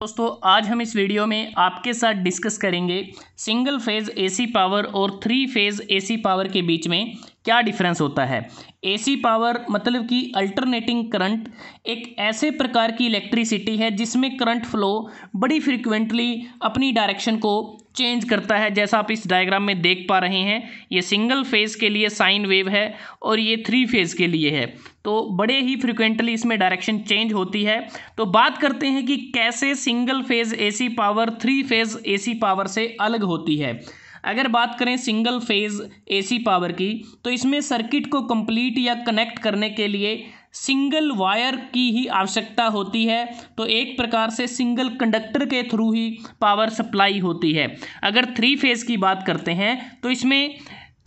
दोस्तों आज हम इस वीडियो में आपके साथ डिस्कस करेंगे सिंगल फेज़ एसी पावर और थ्री फेज़ एसी पावर के बीच में क्या डिफरेंस होता है। एसी पावर मतलब कि अल्टरनेटिंग करंट एक ऐसे प्रकार की इलेक्ट्रिसिटी है जिसमें करंट फ्लो बड़ी फ्रिक्वेंटली अपनी डायरेक्शन को चेंज करता है। जैसा आप इस डायग्राम में देख पा रहे हैं, ये सिंगल फेज़ के लिए साइन वेव है और ये थ्री फेज़ के लिए है, तो बड़े ही फ्रिक्वेंटली इसमें डायरेक्शन चेंज होती है। तो बात करते हैं कि कैसे single phase AC power three phase AC power से अलग होती है। अगर बात करें सिंगल फेज़ एसी पावर की, तो इसमें सर्किट को कंप्लीट या कनेक्ट करने के लिए सिंगल वायर की ही आवश्यकता होती है। तो एक प्रकार से सिंगल कंडक्टर के थ्रू ही पावर सप्लाई होती है। अगर थ्री फेज़ की बात करते हैं तो इसमें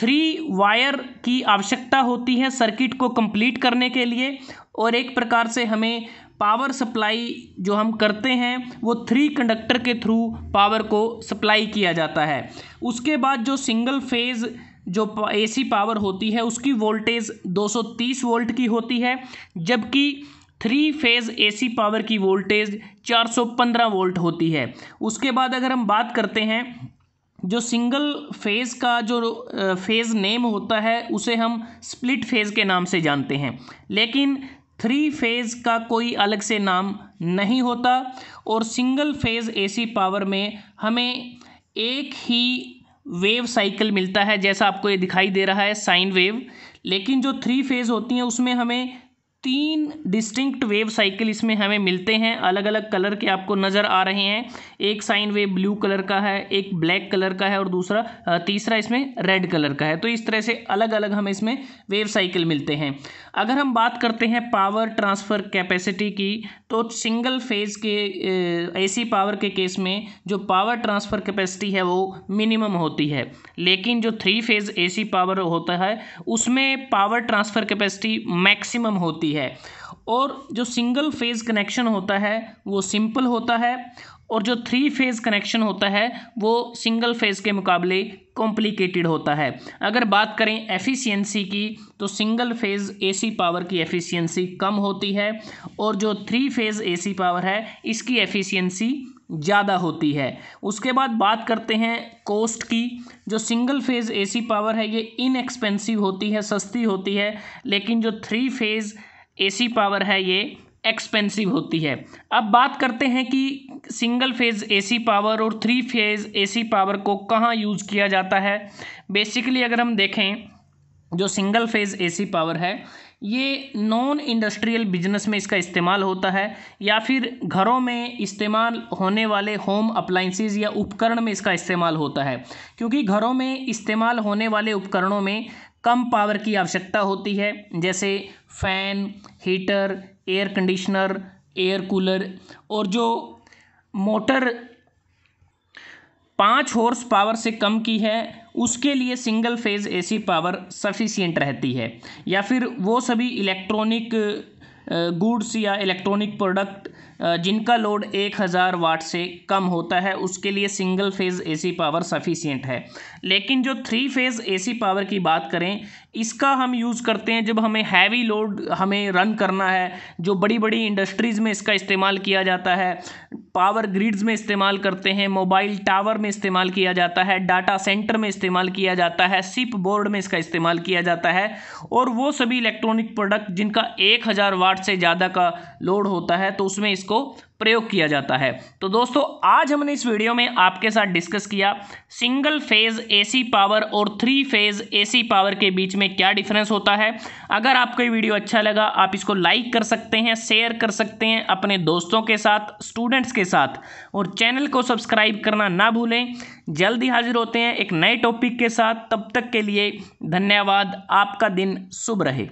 थ्री वायर की आवश्यकता होती है सर्किट को कंप्लीट करने के लिए, और एक प्रकार से हमें पावर सप्लाई जो हम करते हैं वो थ्री कंडक्टर के थ्रू पावर को सप्लाई किया जाता है। उसके बाद जो सिंगल फेज़ जो एसी पावर होती है उसकी वोल्टेज 230 वोल्ट की होती है, जबकि थ्री फेज़ एसी पावर की वोल्टेज 415 वोल्ट होती है। उसके बाद अगर हम बात करते हैं जो सिंगल फेज़ का जो फेज़ नेम होता है उसे हम स्प्लिट फेज़ के नाम से जानते हैं, लेकिन थ्री फेज़ का कोई अलग से नाम नहीं होता। और सिंगल फेज़ एसी पावर में हमें एक ही वेव साइकिल मिलता है, जैसा आपको ये दिखाई दे रहा है साइन वेव, लेकिन जो थ्री फेज़ होती हैं उसमें हमें तीन डिस्टिंक्ट वेव साइकिल इसमें हमें मिलते हैं। अलग अलग कलर के आपको नज़र आ रहे हैं, एक साइन वेव ब्लू कलर का है, एक ब्लैक कलर का है और तीसरा इसमें रेड कलर का है। तो इस तरह से अलग अलग हमें इसमें वेव साइकिल मिलते हैं। अगर हम बात करते हैं पावर ट्रांसफ़र कैपेसिटी की, तो सिंगल फेज़ के एसी पावर के केस में जो पावर ट्रांसफ़र कैपेसिटी है वो मिनिमम होती है, लेकिन जो थ्री फेज़ एसी पावर होता है उसमें पावर ट्रांसफ़र कैपेसिटी मैक्सिमम होती है। और जो सिंगल फेज़ कनेक्शन होता है वो सिंपल होता है, और जो थ्री फेज़ कनेक्शन होता है वो सिंगल फेज़ के मुकाबले कॉम्प्लिकेटेड होता है। अगर बात करें एफिशिएंसी की, तो सिंगल फेज़ एसी पावर की एफिशिएंसी कम होती है, और जो थ्री फेज़ एसी पावर है इसकी एफिशिएंसी ज़्यादा होती है। उसके बाद बात करते हैं कॉस्ट की। जो सिंगल फेज़ एसी पावर है ये इनएक्सपेंसिव होती है, सस्ती होती है, लेकिन जो थ्री फेज़ एसी पावर है ये एक्सपेंसिव होती है। अब बात करते हैं कि सिंगल फेज़ एसी पावर और थ्री फेज़ एसी पावर को कहाँ यूज़ किया जाता है। बेसिकली अगर हम देखें, जो सिंगल फेज़ एसी पावर है ये नॉन इंडस्ट्रियल बिजनेस में इसका इस्तेमाल होता है, या फिर घरों में इस्तेमाल होने वाले होम अप्लाइंसेस या उपकरण में इसका इस्तेमाल होता है, क्योंकि घरों में इस्तेमाल होने वाले उपकरणों में कम पावर की आवश्यकता होती है, जैसे fan, heater, air conditioner, air cooler, और जो मोटर 5 हॉर्स पावर से कम की है उसके लिए single phase AC power sufficient रहती है। या फिर वो सभी इलेक्ट्रॉनिक गुड्स या इलेक्ट्रॉनिक प्रोडक्ट जिनका लोड 1000 वाट से कम होता है उसके लिए single phase AC power sufficient है। लेकिन जो थ्री फेज़ एसी पावर की बात करें, इसका हम यूज़ करते हैं जब हमें हैवी लोड हमें रन करना है, जो बड़ी बड़ी इंडस्ट्रीज़ में इसका इस्तेमाल किया जाता है, पावर ग्रिड्स में इस्तेमाल करते हैं, मोबाइल टावर में इस्तेमाल किया जाता है, डाटा सेंटर में इस्तेमाल किया जाता है, शिप बोर्ड में इसका इस्तेमाल किया जाता है, और वो सभी इलेक्ट्रॉनिक प्रोडक्ट जिनका 1000 वाट से ज़्यादा का लोड होता है तो उसमें इसको प्रयोग किया जाता है। तो दोस्तों आज हमने इस वीडियो में आपके साथ डिस्कस किया सिंगल फेज़ एसी पावर और थ्री फेज़ एसी पावर के बीच में क्या डिफरेंस होता है। अगर आपको ये वीडियो अच्छा लगा आप इसको लाइक कर सकते हैं, शेयर कर सकते हैं अपने दोस्तों के साथ, स्टूडेंट्स के साथ, और चैनल को सब्सक्राइब करना ना भूलें। जल्दी हाजिर होते हैं एक नए टॉपिक के साथ, तब तक के लिए धन्यवाद। आपका दिन शुभ रहे।